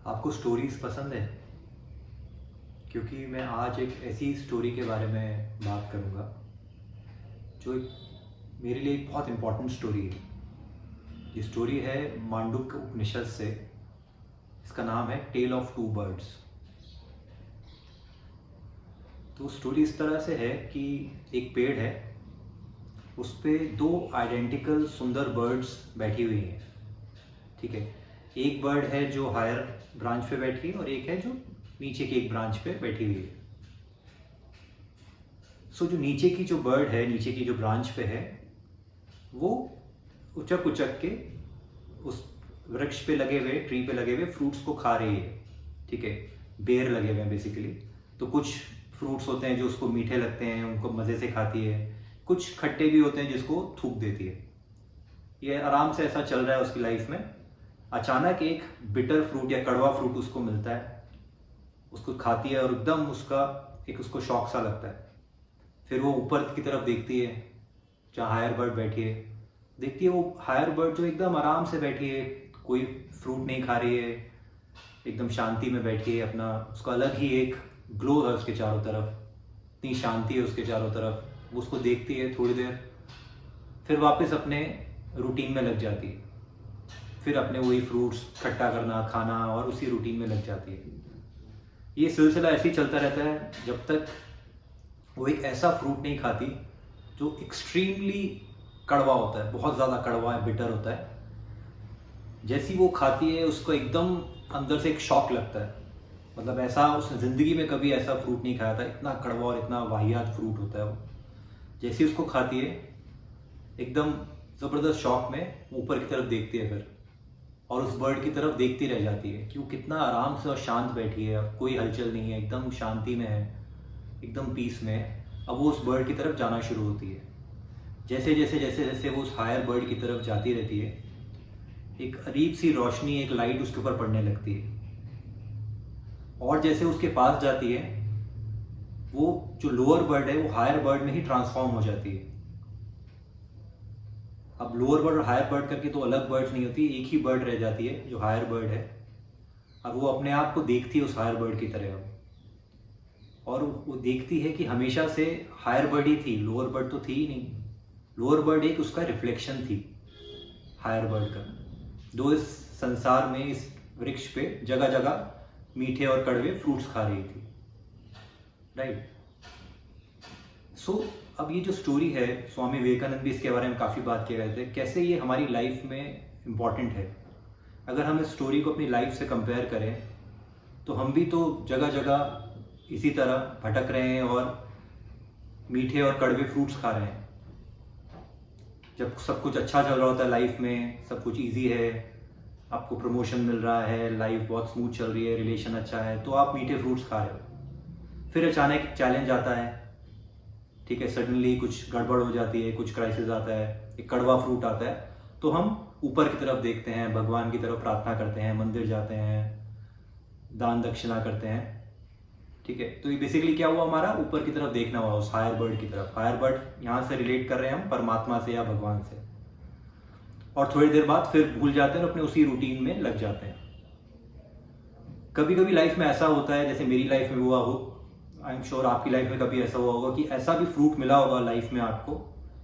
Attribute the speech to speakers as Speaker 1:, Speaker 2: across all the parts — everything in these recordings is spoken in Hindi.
Speaker 1: आपको स्टोरीज पसंद है? क्योंकि मैं आज एक ऐसी स्टोरी के बारे में बात करूँगा जो मेरे लिए एक बहुत इम्पोर्टेंट स्टोरी है। ये स्टोरी है मांडुक्य उपनिषद से। इसका नाम है टेल ऑफ टू बर्ड्स। तो स्टोरी इस तरह से है कि एक पेड़ है, उस पे दो आइडेंटिकल सुंदर बर्ड्स बैठी हुई हैं। ठीक है, एक बर्ड है जो हायर ब्रांच पे बैठी है और एक है जो नीचे की एक ब्रांच पे बैठी हुई है। जो नीचे की जो बर्ड है, नीचे की जो ब्रांच पे है, वो उचक उचक के उस वृक्ष पे लगे हुए, ट्री पे लगे हुए फ्रूट्स को खा रही है। ठीक है, बेर लगे हुए हैं बेसिकली। तो कुछ फ्रूट्स होते हैं जो उसको मीठे लगते हैं, उनको मज़े से खाती है। कुछ खट्टे भी होते हैं जिसको थूक देती है। ये आराम से ऐसा चल रहा है उसकी लाइफ में। अचानक एक बिटर फ्रूट या कड़वा फ्रूट उसको मिलता है, उसको खाती है और एकदम उसको शौक सा लगता है। फिर वो ऊपर की तरफ देखती है जहाँ हायर बर्ड बैठी है। देखती है वो हायर बर्ड जो एकदम आराम से बैठी है, कोई फ्रूट नहीं खा रही है, एकदम शांति में बैठी है अपना। उसका अलग ही एक ग्लो है उसके चारों तरफ, इतनी शांति है उसके चारों तरफ। वो उसको देखती है थोड़ी देर, फिर वापस अपने रूटीन में लग जाती है। फिर अपने वही फ्रूट्स खट्टा करना, खाना और उसी रूटीन में लग जाती है। ये सिलसिला ऐसे ही चलता रहता है जब तक वो एक ऐसा फ्रूट नहीं खाती जो एक्सट्रीमली कड़वा होता है, बहुत ज़्यादा कड़वा है, बिटर होता है। जैसी वो खाती है उसको एकदम अंदर से एक शॉक लगता है। मतलब ऐसा उसने ज़िंदगी में कभी ऐसा फ्रूट नहीं खाया था, इतना कड़वा और इतना वाहियात फ्रूट होता है वो। जैसी उसको खाती है एकदम ज़बरदस्त शॉक में ऊपर की तरफ देखती है फिर, और उस बर्ड की तरफ देखती रह जाती है कि वो कितना आराम से और शांत बैठी है, कोई हलचल नहीं है, एकदम शांति में है, एकदम पीस में है। अब वो उस बर्ड की तरफ जाना शुरू होती है। जैसे जैसे जैसे जैसे वो उस हायर बर्ड की तरफ जाती रहती है, एक अजीब सी रोशनी, एक लाइट उसके ऊपर पड़ने लगती है। और जैसे उसके पास जाती है, वो जो लोअर बर्ड है वो हायर बर्ड में ही ट्रांसफॉर्म हो जाती है। अब लोअर बर्ड और हायर बर्ड करके तो अलग बर्ड्स नहीं होती, एक ही बर्ड रह जाती है जो हायर बर्ड है। अब वो अपने आप को देखती है उस हायर बर्ड की तरह, और वो देखती है कि हमेशा से हायर बर्ड ही थी, लोअर बर्ड तो थी ही नहीं। लोअर बर्ड एक उसका रिफ्लेक्शन थी हायर बर्ड का, जो इस संसार में, इस वृक्ष पे जगह जगह मीठे और कड़वे फ्रूट्स खा रही थी। राइट। अब ये जो स्टोरी है, स्वामी विवेकानंद भी इसके बारे में काफ़ी बात किए गए थे, कैसे ये हमारी लाइफ में इम्पॉर्टेंट है। अगर हम इस स्टोरी को अपनी लाइफ से कंपेयर करें तो हम भी तो जगह जगह इसी तरह भटक रहे हैं और मीठे और कड़वे फ्रूट्स खा रहे हैं। जब सब कुछ अच्छा चल रहा होता है लाइफ में, सब कुछ इजी है, आपको प्रमोशन मिल रहा है, लाइफ बहुत स्मूथ चल रही है, रिलेशन अच्छा है, तो आप मीठे फ्रूट्स खा रहे हो। फिर अचानक एक चैलेंज आता है, ठीक है, सडनली कुछ गड़बड़ हो जाती है, कुछ क्राइसिस आता है, एक कड़वा फ्रूट आता है, तो हम ऊपर की तरफ देखते हैं, भगवान की तरफ प्रार्थना करते हैं, मंदिर जाते हैं, दान दक्षिणा करते हैं। ठीक है, तो ये बेसिकली क्या हुआ, हमारा ऊपर की तरफ देखना हुआ, उस हायर बर्ड की तरफ। हायर बर्ड यहाँ से रिलेट कर रहे हैं हम परमात्मा से या भगवान से, और थोड़ी देर बाद फिर भूल जाते हैं और अपने उसी रूटीन में लग जाते हैं। कभी कभी लाइफ में ऐसा होता है, जैसे मेरी लाइफ में हुआ हो, आई एम श्योर आपकी लाइफ में कभी ऐसा हुआ होगा कि ऐसा भी फ्रूट मिला होगा लाइफ में आपको,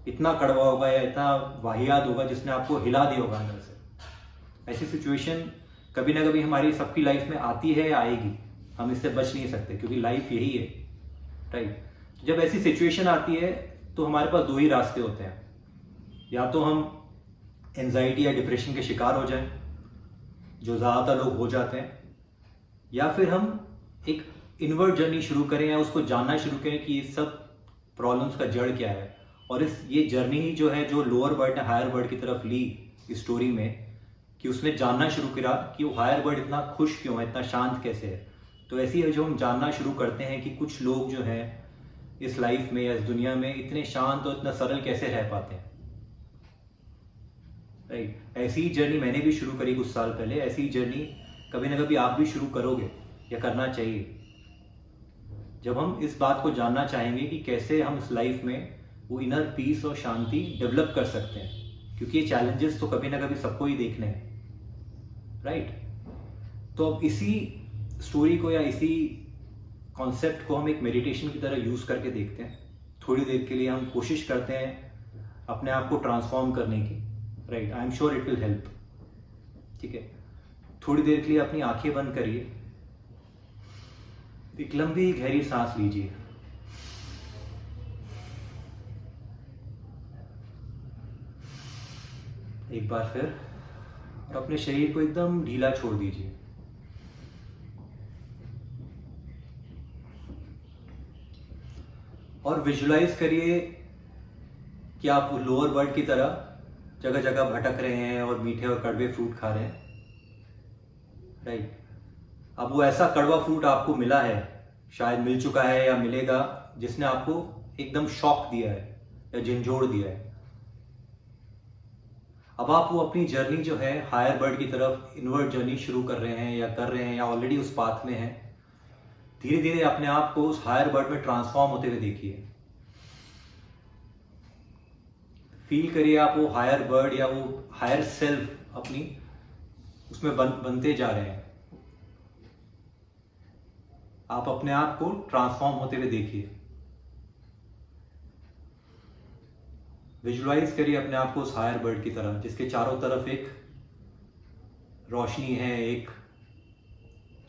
Speaker 1: इतना कड़वा होगा या इतना वाहियात होगा जिसने आपको हिला दिया होगा अंदर से। ऐसी सिचुएशन कभी ना कभी हमारी सबकी लाइफ में आती है या आएगी, हम इससे बच नहीं सकते क्योंकि लाइफ यही है। राइट। जब ऐसी सिचुएशन आती है तो हमारे पास दो ही रास्ते होते हैं, या तो हम एंजाइटी या डिप्रेशन के शिकार हो जाएं, जो ज़्यादातर लोग हो जाते हैं, या फिर हम एक इनवर्ड जर्नी शुरू करें या उसको जानना शुरू करें कि ये सब प्रॉब्लम्स का जड़ क्या है। और ये जर्नी ही जो है, जो लोअर बर्ड ने हायर बर्ड की तरफ ली इस स्टोरी में, कि उसने जानना शुरू करा कि वो हायर बर्ड इतना खुश क्यों है, इतना शांत कैसे है। तो ऐसी है जो हम जानना शुरू करते हैं कि कुछ लोग जो हैं इस लाइफ में या इस दुनिया में इतने शांत और इतना सरल कैसे रह पाते हैं। राइट। ऐसी ही जर्नी मैंने भी शुरू करी कुछ साल पहले। ऐसी ही जर्नी कभी ना कभी आप भी शुरू करोगे या करना चाहिए, जब हम इस बात को जानना चाहेंगे कि कैसे हम इस लाइफ में वो इनर पीस और शांति डेवलप कर सकते हैं, क्योंकि ये चैलेंजेस तो कभी ना कभी सबको ही देखने हैं। राइट। तो अब इसी स्टोरी को या इसी कॉन्सेप्ट को हम एक मेडिटेशन की तरह यूज़ करके देखते हैं। थोड़ी देर के लिए हम कोशिश करते हैं अपने आप को ट्रांसफॉर्म करने की, right. I am sure it will help. ठीक है, थोड़ी देर के लिए अपनी आंखें बंद करिए, एक लंबी गहरी सांस लीजिए। एक बार फिर, और अपने शरीर को एकदम ढीला छोड़ दीजिए। और विजुलाइज करिए कि आप लोअर बर्ड की तरह जगह जगह भटक रहे हैं और मीठे और कड़वे फ्रूट खा रहे हैं, राइट। अब वो ऐसा कड़वा फ्रूट आपको मिला है, शायद मिल चुका है या मिलेगा, जिसने आपको एकदम शॉक दिया है या झंझोड़ दिया है। अब आप वो अपनी जर्नी जो है हायर बर्ड की तरफ इनवर्ड जर्नी शुरू कर रहे हैं या ऑलरेडी उस पाथ में हैं। धीरे धीरे अपने आप को उस हायर बर्ड में ट्रांसफॉर्म होते हुए देखिए। फील करिए आप वो हायर बर्ड या वो हायर सेल्फ अपनी उसमें बनते जा रहे हैं। आप अपने आप को ट्रांसफॉर्म होते हुए देखिए। विजुलाइज करिए अपने आप को उस हायर बर्ड की तरह, जिसके चारों तरफ एक रोशनी है, एक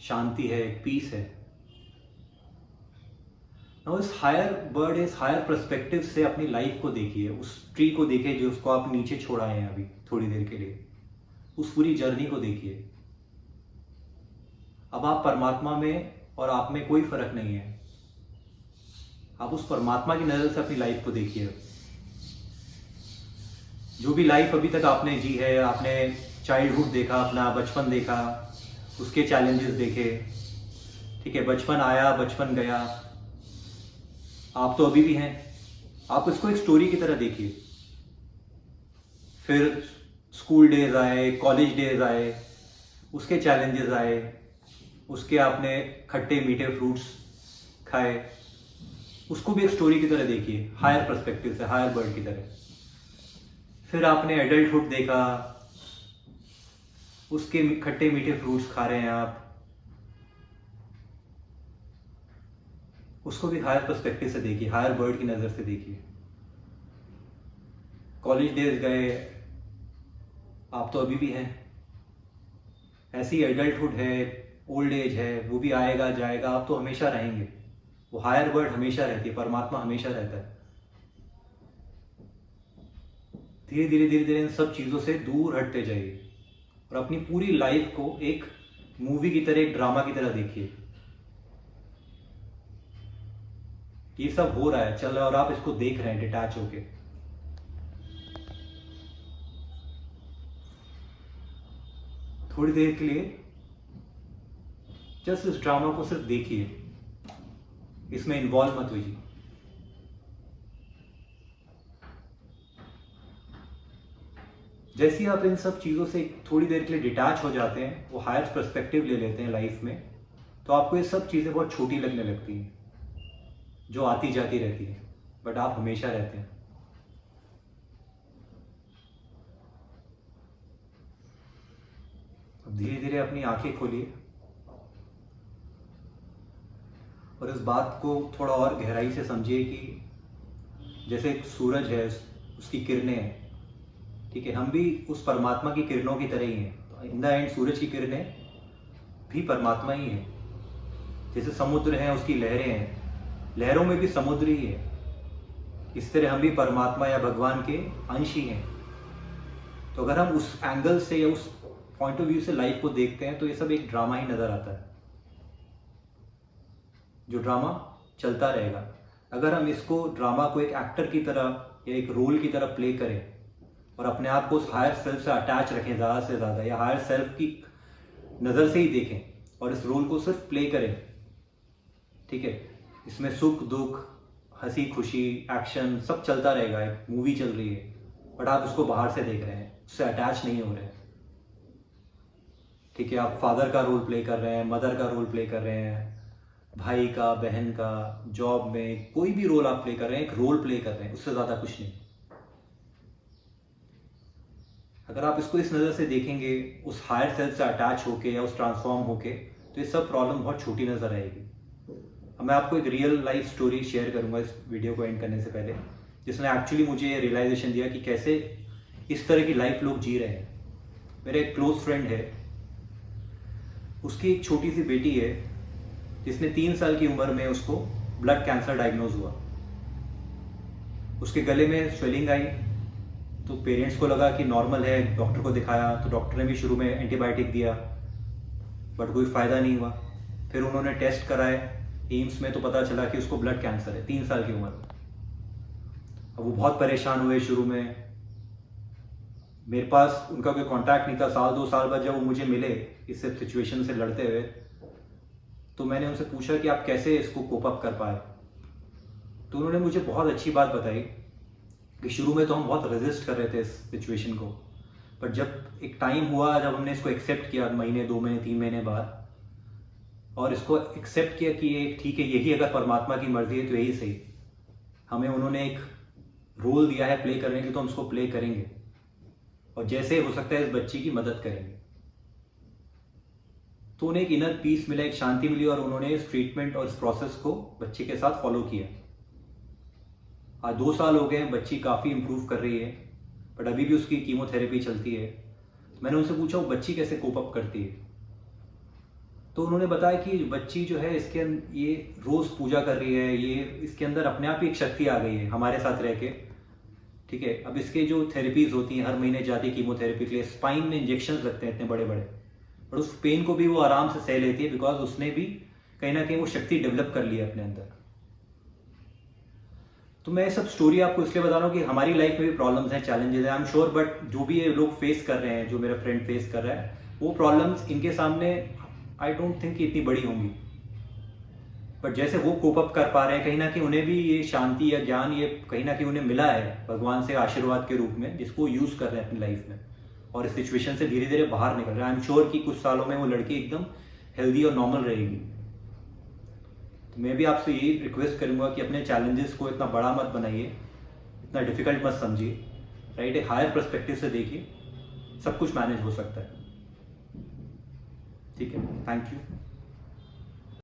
Speaker 1: शांति है, एक पीस है। नाउ इस हायर बर्ड, इस हायर पर्सपेक्टिव से अपनी लाइफ को देखिए। उस ट्री को देखिए जो उसको आप नीचे छोड़ा है अभी थोड़ी देर के लिए। उस पूरी जर्नी को देखिए। अब आप परमात्मा में और आप में कोई फर्क नहीं है। आप उस परमात्मा की नजर से अपनी लाइफ को देखिए। जो भी लाइफ अभी तक आपने जी है, आपने चाइल्डहुड देखा, अपना बचपन देखा, उसके चैलेंजेस देखे, ठीक है, बचपन आया, बचपन गया, आप तो अभी भी हैं। आप इसको एक स्टोरी की तरह देखिए। फिर स्कूल डेज आए, कॉलेज डेज आए, उसके चैलेंजेस आए, उसके आपने खट्टे मीठे फ्रूट्स खाए, उसको भी एक स्टोरी की तरह देखिए, हायर पर्सपेक्टिव से, हायर बर्ड की तरह। फिर आपने एडल्टहुड देखा, उसके खट्टे मीठे फ्रूट्स खा रहे हैं आप, उसको भी हायर पर्सपेक्टिव से देखिए, हायर बर्ड की नजर से देखिए। कॉलेज डेज गए, आप तो अभी भी हैं। ऐसी एडल्टहुड है, ओल्ड एज है, वो भी आएगा जाएगा, आप तो हमेशा रहेंगे। वो हायर बर्ड हमेशा रहती है, परमात्मा हमेशा रहता है। धीरे धीरे धीरे धीरे इन सब चीजों से दूर हटते जाइए और अपनी पूरी लाइफ को एक मूवी की तरह, एक ड्रामा की तरह देखिए। ये सब हो रहा है, चल रहा है, और आप इसको देख रहे हैं डिटैच होके। थोड़ी देर के लिए जस्ट इस ड्रामा को सिर्फ देखिए, इसमें इन्वॉल्व मत होइए। जैसे ही आप इन सब चीजों से थोड़ी देर के लिए डिटैच हो जाते हैं, वो हायर पर्सपेक्टिव ले लेते हैं लाइफ में, तो आपको ये सब चीजें बहुत छोटी लगने लगती हैं, जो आती जाती रहती है, बट आप हमेशा रहते हैं। अब धीरे धीरे अपनी आंखें खोलिए और इस बात को थोड़ा और गहराई से समझिए कि जैसे एक सूरज है, उसकी किरणें हैं, ठीक है, हम भी उस परमात्मा की किरणों की तरह ही हैं। तो इन द एंड सूरज की किरणें भी परमात्मा ही है। जैसे समुद्र है, उसकी लहरें हैं, लहरों में भी समुद्र ही है। इस तरह हम भी परमात्मा या भगवान के अंश ही हैं। तो अगर हम उस एंगल से या उस पॉइंट ऑफ व्यू से लाइफ को देखते हैं, तो ये सब एक ड्रामा ही नजर आता है, जो ड्रामा चलता रहेगा। अगर हम इसको ड्रामा को एक एक्टर की तरह या एक रोल की तरह प्ले करें और अपने आप को उस हायर सेल्फ से अटैच रखें ज़्यादा से ज़्यादा, या हायर सेल्फ की नज़र से ही देखें और इस रोल को सिर्फ प्ले करें, ठीक है, इसमें सुख दुख, हंसी खुशी, एक्शन सब चलता रहेगा, एक मूवी चल रही है, बट आप उसको बाहर से देख रहे हैं, उससे अटैच नहीं हो रहे हैं, ठीक है। आप फादर का रोल प्ले कर रहे हैं, मदर का रोल प्ले कर रहे हैं, भाई का, बहन का, जॉब में कोई भी रोल आप प्ले कर रहे हैं, एक रोल प्ले कर रहे हैं, उससे ज़्यादा कुछ नहीं। अगर आप इसको इस नज़र से देखेंगे, उस हायर सेल्फ से अटैच होके या उस ट्रांसफॉर्म होके, तो ये सब प्रॉब्लम बहुत छोटी नज़र आएगी। अब मैं आपको एक रियल लाइफ स्टोरी शेयर करूंगा इस वीडियो को एंड करने से पहले, जिसने एक्चुअली मुझे रियलाइजेशन दिया कि कैसे इस तरह की लाइफ लोग जी रहे हैं। मेरे एक क्लोज फ्रेंड है, उसकी एक छोटी सी बेटी है जिसने 3 साल की उम्र में उसको ब्लड कैंसर डायग्नोज हुआ। उसके गले में स्वेलिंग आई, तो पेरेंट्स को लगा कि नॉर्मल है, डॉक्टर को दिखाया तो डॉक्टर ने भी शुरू में एंटीबायोटिक दिया, बट कोई फ़ायदा नहीं हुआ। फिर उन्होंने टेस्ट कराए एम्स में, तो पता चला कि उसको ब्लड कैंसर है 3 साल की उम्र में। अब वो बहुत परेशान हुए शुरू में, मेरे पास उनका कोई कांटेक्ट नहीं था। 1-2 साल बाद जब वो मुझे मिले इस सिचुएशन से लड़ते हुए, तो मैंने उनसे पूछा कि आप कैसे इसको कोप अप कर पाए। तो उन्होंने मुझे बहुत अच्छी बात बताई कि शुरू में तो हम बहुत रेजिस्ट कर रहे थे इस सिचुएशन को, पर जब एक टाइम हुआ जब हमने इसको एक्सेप्ट किया, महीने 2 महीने 3 महीने बाद, और इसको एक्सेप्ट किया कि ये ठीक है, यही अगर परमात्मा की मर्जी है तो यही सही, हमें उन्होंने एक रोल दिया है प्ले करने के, तो हम उसको प्ले करेंगे और जैसे हो सकता है इस बच्ची की मदद करेंगे। तो उन्हें एक इनर पीस मिला, एक शांति मिली, और उन्होंने इस ट्रीटमेंट और इस प्रोसेस को बच्चे के साथ फॉलो किया। आज 2 साल हो गए, बच्ची काफ़ी इंप्रूव कर रही है, बट अभी भी उसकी कीमोथेरेपी चलती है। मैंने उनसे पूछा वो बच्ची कैसे कोप अप करती है, तो उन्होंने बताया कि बच्ची जो है इसके ये रोज़ पूजा कर रही है, ये इसके अंदर अपने आप ही एक शक्ति आ गई है हमारे साथ रह के। ठीक है, अब इसके जो थेरेपीज होती हैं, हर महीने जाती है कीमोथेरेपी के लिए, स्पाइन में इंजेक्शन लगते हैं इतने बड़े बड़े, और उस पेन को भी वो आराम से सह लेती है, बिकॉज उसने भी कहीं ना कहीं वो शक्ति डेवलप कर ली है अपने अंदर। तो मैं सब स्टोरी आपको इसलिए बता रहा हूँ कि हमारी लाइफ में भी प्रॉब्लम्स हैं, चैलेंजेस हैं, आई एम श्योर, बट जो भी ये लोग फेस कर रहे हैं, जो मेरा फ्रेंड फेस कर रहा है, वो प्रॉब्लम्स इनके सामने आई डोंट थिंक इतनी बड़ी होंगी, बट जैसे वो कोप अप कर पा रहे हैं, कहीं ना कहीं उन्हें भी ये शांति या ज्ञान ये कहीं ना कहीं उन्हें मिला है भगवान से आशीर्वाद के रूप में, जिसको यूज कर रहे हैं अपनी लाइफ में, और इस सिचुएशन से धीरे धीरे बाहर निकल रहे हैं। आई एम श्योर कि कुछ सालों में वो लड़की एकदम हेल्दी और नॉर्मल रहेगी। तो मैं भी आपसे यही रिक्वेस्ट करूंगा कि अपने चैलेंजेस को इतना बड़ा मत बनाइए, इतना डिफिकल्ट मत समझिए, राइट? एक हायर पर्सपेक्टिव से देखिए, सब कुछ मैनेज हो सकता है। ठीक है, थैंक यू।